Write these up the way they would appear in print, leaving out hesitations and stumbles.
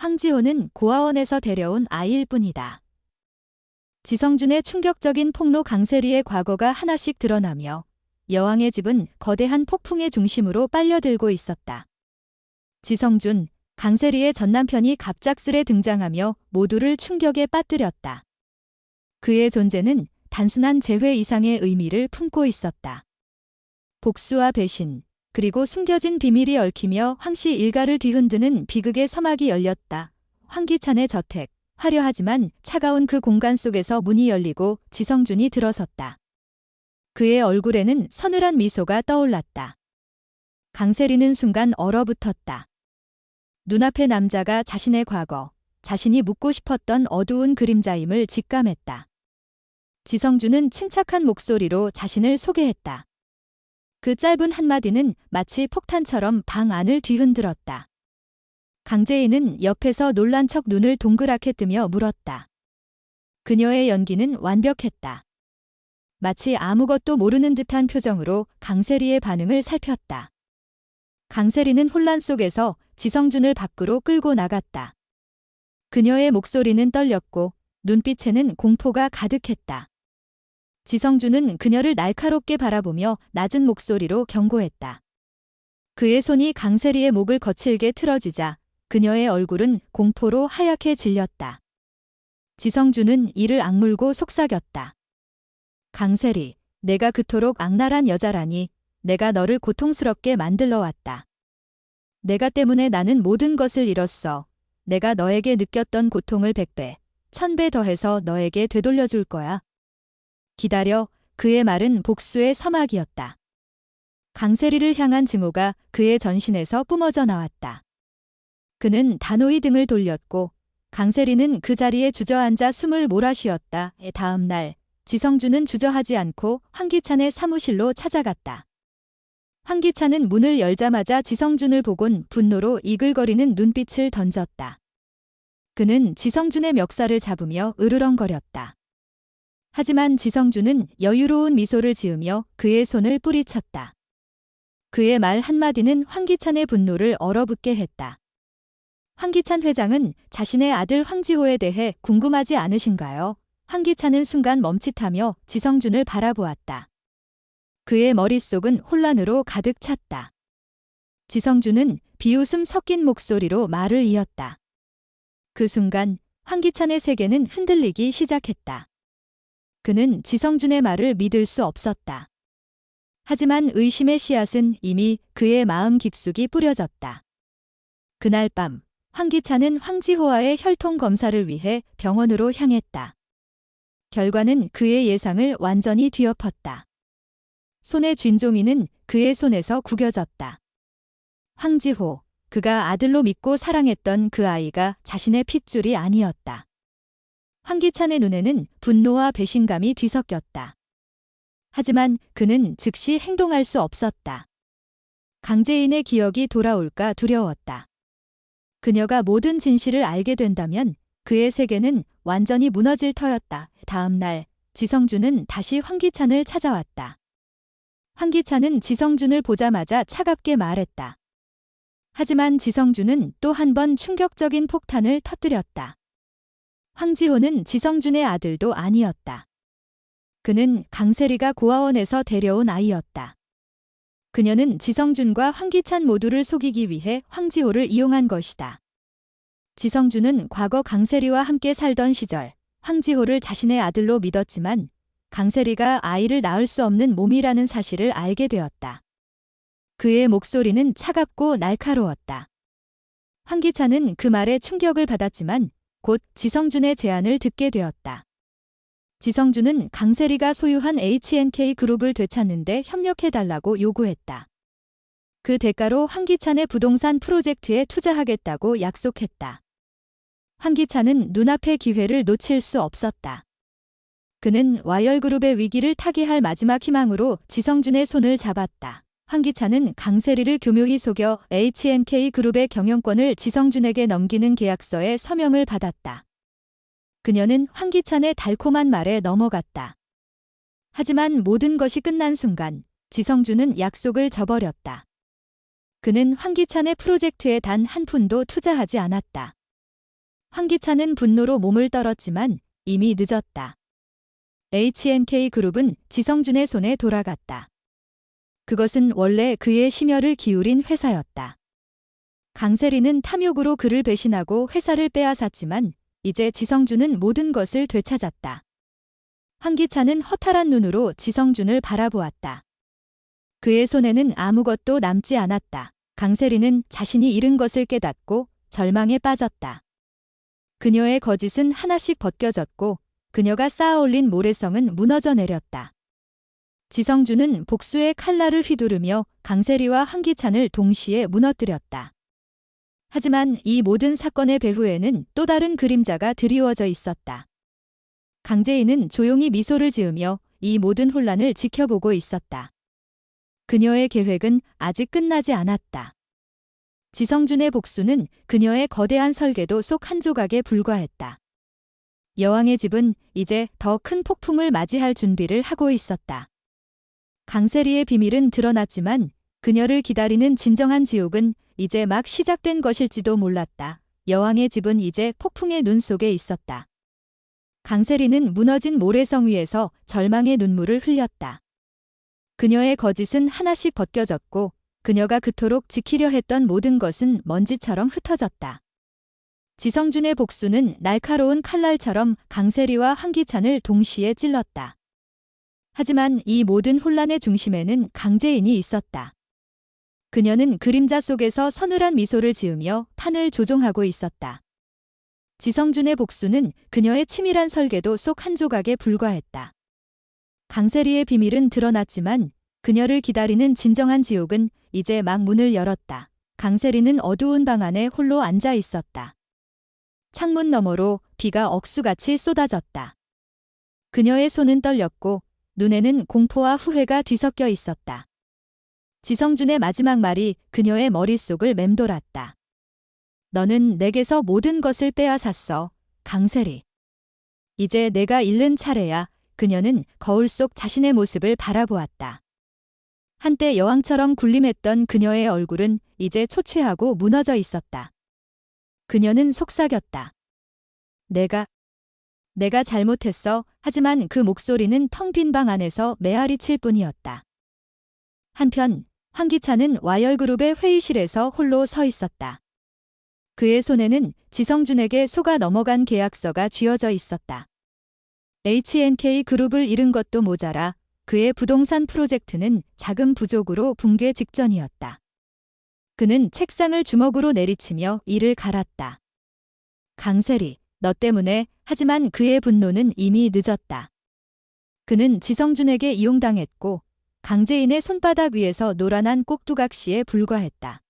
황지호는 고아원에서 데려온 아이일 뿐이다. 지성준의 충격적인 폭로 강세리의 과거가 하나씩 드러나며 여왕의 집은 거대한 폭풍의 중심으로 빨려들고 있었다. 지성준, 강세리의 전남편이 갑작스레 등장하며 모두를 충격에 빠뜨렸다. 그의 존재는 단순한 재회 이상의 의미를 품고 있었다. 복수와 배신, 그리고 숨겨진 비밀이 얽히며 황씨 일가를 뒤흔드는 비극의 서막이 열렸다. 황기찬의 저택, 화려하지만 차가운 그 공간 속에서 문이 열리고 지성준이 들어섰다. 그의 얼굴에는 서늘한 미소가 떠올랐다. 강세리는 순간 얼어붙었다. 눈앞의 남자가 자신의 과거, 자신이 묻고 싶었던 어두운 그림자임을 직감했다. 지성준은 침착한 목소리로 자신을 소개했다. 그 짧은 한마디는 마치 폭탄처럼 방 안을 뒤흔들었다. 강재인은 옆에서 놀란 척 눈을 동그랗게 뜨며 물었다. 그녀의 연기는 완벽했다. 마치 아무것도 모르는 듯한 표정으로 강세리의 반응을 살폈다. 강세리는 혼란 속에서 지성준을 밖으로 끌고 나갔다. 그녀의 목소리는 떨렸고 눈빛에는 공포가 가득했다. 지성준은 그녀를 날카롭게 바라보며 낮은 목소리로 경고했다. 그의 손이 강세리의 목을 거칠게 틀어주자 그녀의 얼굴은 공포로 하얗게 질렸다. 지성준은 이를 악물고 속삭였다. 강세리, 내가 그토록 악랄한 여자라니. 내가 너를 고통스럽게 만들러 왔다. 내가 때문에 나는 모든 것을 잃었어. 내가 너에게 느꼈던 고통을 100배, 1000배 더해서 너에게 되돌려줄 거야. 기다려. 그의 말은 복수의 서막이었다. 강세리를 향한 증오가 그의 전신에서 뿜어져 나왔다. 그는 단호히 등을 돌렸고 강세리는 그 자리에 주저앉아 숨을 몰아쉬었다. 다음 날 지성준은 주저하지 않고 황기찬의 사무실로 찾아갔다. 황기찬은 문을 열자마자 지성준을 보곤 분노로 이글거리는 눈빛을 던졌다. 그는 지성준의 멱살을 잡으며 으르렁거렸다. 하지만 지성준은 여유로운 미소를 지으며 그의 손을 뿌리쳤다. 그의 말 한마디는 황기찬의 분노를 얼어붙게 했다. 황기찬 회장은 자신의 아들 황지호에 대해 궁금하지 않으신가요? 황기찬은 순간 멈칫하며 지성준을 바라보았다. 그의 머릿속은 혼란으로 가득 찼다. 지성준은 비웃음 섞인 목소리로 말을 이었다. 그 순간 황기찬의 세계는 흔들리기 시작했다. 그는 지성준의 말을 믿을 수 없었다. 하지만 의심의 씨앗은 이미 그의 마음 깊숙이 뿌려졌다. 그날 밤 황기찬은 황지호와의 혈통 검사를 위해 병원으로 향했다. 결과는 그의 예상을 완전히 뒤엎었다. 손의 쥔종이는 그의 손에서 구겨졌다. 황지호, 그가 아들로 믿고 사랑했던 그 아이가 자신의 핏줄이 아니었다. 황기찬의 눈에는 분노와 배신감이 뒤섞였다. 하지만 그는 즉시 행동할 수 없었다. 강재인의 기억이 돌아올까 두려웠다. 그녀가 모든 진실을 알게 된다면 그의 세계는 완전히 무너질 터였다. 다음 날 지성준은 다시 황기찬을 찾아왔다. 황기찬은 지성준을 보자마자 차갑게 말했다. 하지만 지성준은 또 한 번 충격적인 폭탄을 터뜨렸다. 황지호는 지성준의 아들도 아니었다. 그는 강세리가 고아원에서 데려온 아이였다. 그녀는 지성준과 황기찬 모두를 속이기 위해 황지호를 이용한 것이다. 지성준은 과거 강세리와 함께 살던 시절 황지호를 자신의 아들로 믿었지만 강세리가 아이를 낳을 수 없는 몸이라는 사실을 알게 되었다. 그의 목소리는 차갑고 날카로웠다. 황기찬은 그 말에 충격을 받았지만 곧 지성준의 제안을 듣게 되었다. 지성준은 강세리가 소유한 H&K 그룹을 되찾는데 협력해달라고 요구했다. 그 대가로 황기찬의 부동산 프로젝트에 투자하겠다고 약속했다. 황기찬은 눈앞의 기회를 놓칠 수 없었다. 그는 와열그룹의 위기를 타개할 마지막 희망으로 지성준의 손을 잡았다. 황기찬은 강세리를 교묘히 속여 H&K 그룹의 경영권을 지성준에게 넘기는 계약서에 서명을 받았다. 그녀는 황기찬의 달콤한 말에 넘어갔다. 하지만 모든 것이 끝난 순간 지성준은 약속을 저버렸다. 그는 황기찬의 프로젝트에 단 한 푼도 투자하지 않았다. 황기찬은 분노로 몸을 떨었지만 이미 늦었다. HNK그룹은 지성준의 손에 돌아갔다. 그것은 원래 그의 심혈을 기울인 회사였다. 강세리는 탐욕으로 그를 배신하고 회사를 빼앗았지만 이제 지성준은 모든 것을 되찾았다. 황기찬은 허탈한 눈으로 지성준을 바라보았다. 그의 손에는 아무것도 남지 않았다. 강세리는 자신이 잃은 것을 깨닫고 절망에 빠졌다. 그녀의 거짓은 하나씩 벗겨졌고 그녀가 쌓아올린 모래성은 무너져 내렸다. 지성준은 복수의 칼날을 휘두르며 강세리와 황기찬을 동시에 무너뜨렸다. 하지만 이 모든 사건의 배후에는 또 다른 그림자가 드리워져 있었다. 강재인은 조용히 미소를 지으며 이 모든 혼란을 지켜보고 있었다. 그녀의 계획은 아직 끝나지 않았다. 지성준의 복수는 그녀의 거대한 설계도 속 한 조각에 불과했다. 여왕의 집은 이제 더 큰 폭풍을 맞이할 준비를 하고 있었다. 강세리의 비밀은 드러났지만 그녀를 기다리는 진정한 지옥은 이제 막 시작된 것일지도 몰랐다. 여왕의 집은 이제 폭풍의 눈 속에 있었다. 강세리는 무너진 모래성 위에서 절망의 눈물을 흘렸다. 그녀의 거짓은 하나씩 벗겨졌고 그녀가 그토록 지키려 했던 모든 것은 먼지처럼 흩어졌다. 지성준의 복수는 날카로운 칼날처럼 강세리와 황기찬을 동시에 찔렀다. 하지만 이 모든 혼란의 중심에는 강재인이 있었다. 그녀는 그림자 속에서 서늘한 미소를 지으며 판을 조종하고 있었다. 지성준의 복수는 그녀의 치밀한 설계도 속 한 조각에 불과했다. 강세리의 비밀은 드러났지만 그녀를 기다리는 진정한 지옥은 이제 막 문을 열었다. 강세리는 어두운 방 안에 홀로 앉아 있었다. 창문 너머로 비가 억수같이 쏟아졌다. 그녀의 손은 떨렸고 눈에는 공포와 후회가 뒤섞여 있었다. 지성준의 마지막 말이 그녀의 머릿속을 맴돌았다. 너는 내게서 모든 것을 빼앗았어, 강세리. 이제 내가 잃는 차례야. 그녀는 거울 속 자신의 모습을 바라보았다. 한때 여왕처럼 군림했던 그녀의 얼굴은 이제 초췌하고 무너져 있었다. 그녀는 속삭였다. 내가 잘못했어. 하지만 그 목소리는 텅 빈 방 안에서 메아리칠 뿐이었다. 한편 황기찬은 와열그룹의 회의실에서 홀로 서 있었다. 그의 손에는 지성준에게 속아 넘어간 계약서가 쥐어져 있었다. HNK그룹을 잃은 것도 모자라 그의 부동산 프로젝트는 자금 부족으로 붕괴 직전이었다. 그는 책상을 주먹으로 내리치며 이를 갈았다. 강세리, 너 때문에. 하지만 그의 분노는 이미 늦었다. 그는 지성준에게 이용당했고 강재인의 손바닥 위에서 노란한 꼭두각시에 불과했다.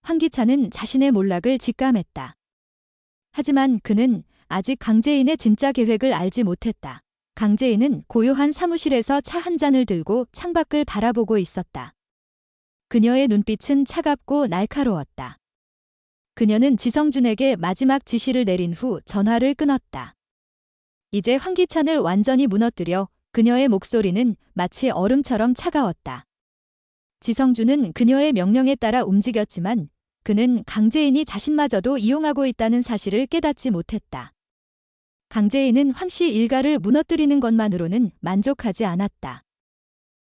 황기찬은 자신의 몰락을 직감했다. 하지만 그는 아직 강재인의 진짜 계획을 알지 못했다. 강재인은 고요한 사무실에서 차 한 잔을 들고 창밖을 바라보고 있었다. 그녀의 눈빛은 차갑고 날카로웠다. 그녀는 지성준에게 마지막 지시를 내린 후 전화를 끊었다. 이제 황기찬을 완전히 무너뜨려 그녀의 목소리는 마치 얼음처럼 차가웠다. 지성준은 그녀의 명령에 따라 움직였지만 그는 강재인이 자신마저도 이용하고 있다는 사실을 깨닫지 못했다. 강재인은 황씨 일가를 무너뜨리는 것만으로는 만족하지 않았다.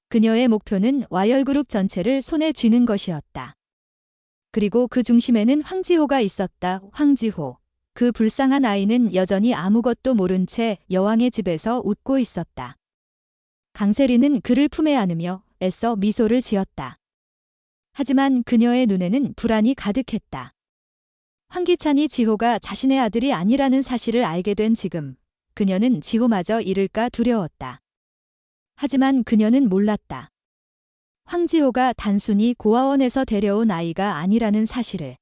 그녀의 목표는 와열그룹 전체를 손에 쥐는 것이었다. 그리고 그 중심에는 황지호가 있었다. 황지호. 그 불쌍한 아이는 여전히 아무것도 모른 채 여왕의 집에서 웃고 있었다. 강세리는 그를 품에 안으며 애써 미소를 지었다. 하지만 그녀의 눈에는 불안이 가득했다. 황기찬이 지호가 자신의 아들이 아니라는 사실을 알게 된 지금 그녀는 지호마저 잃을까 두려웠다. 하지만 그녀는 몰랐다. 황지호가 단순히 고아원에서 데려온 아이가 아니라는 사실을.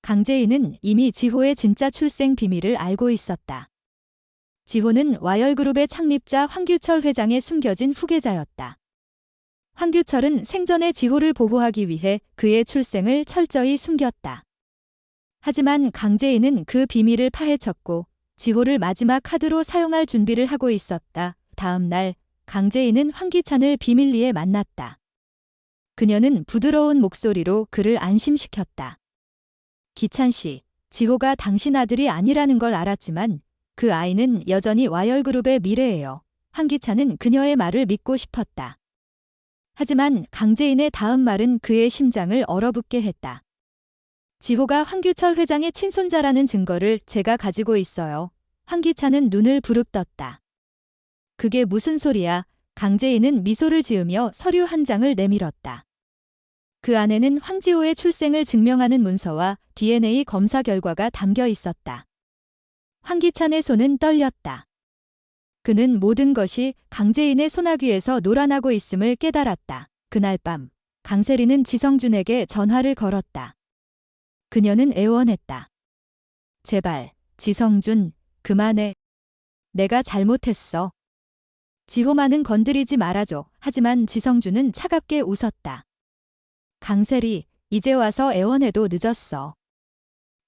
강재인은 이미 지호의 진짜 출생 비밀을 알고 있었다. 지호는 와열그룹의 창립자 황규철 회장의 숨겨진 후계자였다. 황규철은 생전에 지호를 보호하기 위해 그의 출생을 철저히 숨겼다. 하지만 강재인은 그 비밀을 파헤쳤고 지호를 마지막 카드로 사용할 준비를 하고 있었다. 다음 날 강재인은 황기찬을 비밀리에 만났다. 그녀는 부드러운 목소리로 그를 안심시켰다. 기찬 씨, 지호가 당신 아들이 아니라는 걸 알았지만 그 아이는 여전히 와열그룹의 미래예요. 황기찬은 그녀의 말을 믿고 싶었다. 하지만 강재인의 다음 말은 그의 심장을 얼어붙게 했다. 지호가 황규철 회장의 친손자라는 증거를 제가 가지고 있어요. 황기찬은 눈을 부릅떴다. 그게 무슨 소리야? 강재인은 미소를 지으며 서류 한 장을 내밀었다. 그 안에는 황지호의 출생을 증명하는 문서와 DNA 검사 결과가 담겨 있었다. 황기찬의 손은 떨렸다. 그는 모든 것이 강재인의 소나귀에서 놀아나고 있음을 깨달았다. 그날 밤 강세리는 지성준에게 전화를 걸었다. 그녀는 애원했다. 제발, 지성준, 그만해. 내가 잘못했어. 지호만은 건드리지 말아줘. 하지만 지성준은 차갑게 웃었다. 강세리, 이제 와서 애원해도 늦었어.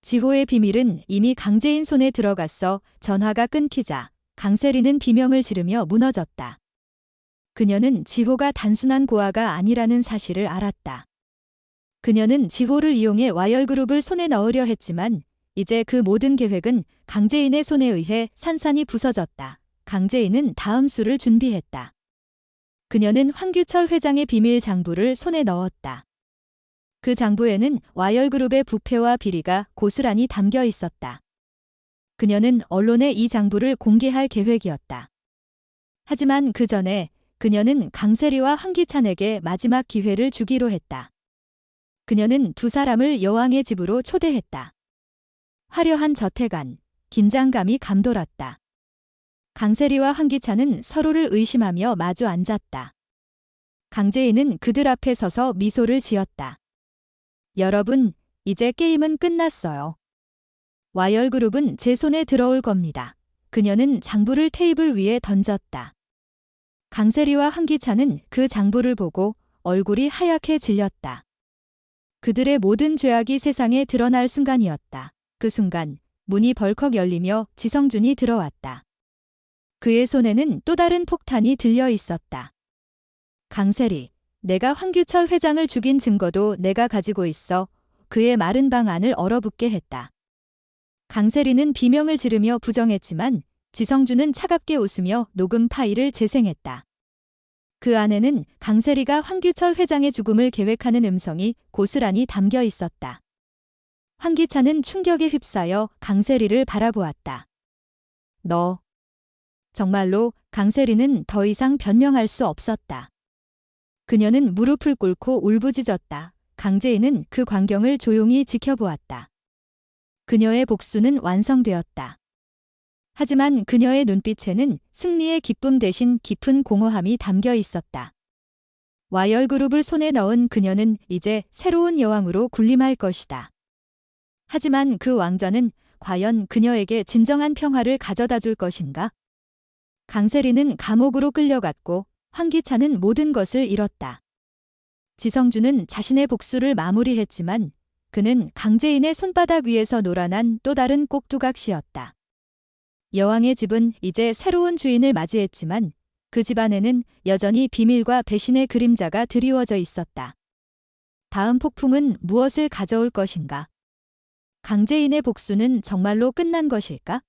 지호의 비밀은 이미 강재인 손에 들어갔어. 전화가 끊기자 강세리는 비명을 지르며 무너졌다. 그녀는 지호가 단순한 고아가 아니라는 사실을 알았다. 그녀는 지호를 이용해 와열그룹을 손에 넣으려 했지만 이제 그 모든 계획은 강재인의 손에 의해 산산이 부서졌다. 강재인은 다음 수를 준비했다. 그녀는 황규철 회장의 비밀 장부를 손에 넣었다. 그 장부에는 와열그룹의 부패와 비리가 고스란히 담겨 있었다. 그녀는 언론에 이 장부를 공개할 계획이었다. 하지만 그 전에 그녀는 강세리와 황기찬에게 마지막 기회를 주기로 했다. 그녀는 두 사람을 여왕의 집으로 초대했다. 화려한 저택 안, 긴장감이 감돌았다. 강세리와 황기찬은 서로를 의심하며 마주 앉았다. 강재인은 그들 앞에 서서 미소를 지었다. 여러분, 이제 게임은 끝났어요. 와열그룹은 제 손에 들어올 겁니다. 그녀는 장부를 테이블 위에 던졌다. 강세리와 황기찬은 그 장부를 보고 얼굴이 하얗게 질렸다. 그들의 모든 죄악이 세상에 드러날 순간이었다. 그 순간 문이 벌컥 열리며 지성준이 들어왔다. 그의 손에는 또 다른 폭탄이 들려 있었다. 강세리, 내가 황규철 회장을 죽인 증거도 내가 가지고 있어. 그의 마른 방 안을 얼어붙게 했다. 강세리는 비명을 지르며 부정했지만 지성준은 차갑게 웃으며 녹음 파일을 재생했다. 그 안에는 강세리가 황규철 회장의 죽음을 계획하는 음성이 고스란히 담겨 있었다. 황기찬은 충격에 휩싸여 강세리를 바라보았다. 너. 정말로 강세리는 더 이상 변명할 수 없었다. 그녀는 무릎을 꿇고 울부짖었다. 강재인은 그 광경을 조용히 지켜보았다. 그녀의 복수는 완성되었다. 하지만 그녀의 눈빛에는 승리의 기쁨 대신 깊은 공허함이 담겨 있었다. 와열그룹을 손에 넣은 그녀는 이제 새로운 여왕으로 군림할 것이다. 하지만 그 왕좌는 과연 그녀에게 진정한 평화를 가져다 줄 것인가? 강세리는 감옥으로 끌려갔고 황기찬은 모든 것을 잃었다. 지성준은 자신의 복수를 마무리했지만 그는 강재인의 손바닥 위에서 놀아난 또 다른 꼭두각시였다. 여왕의 집은 이제 새로운 주인을 맞이했지만 그 집안에는 여전히 비밀과 배신의 그림자가 드리워져 있었다. 다음 폭풍은 무엇을 가져올 것인가? 강재인의 복수는 정말로 끝난 것일까?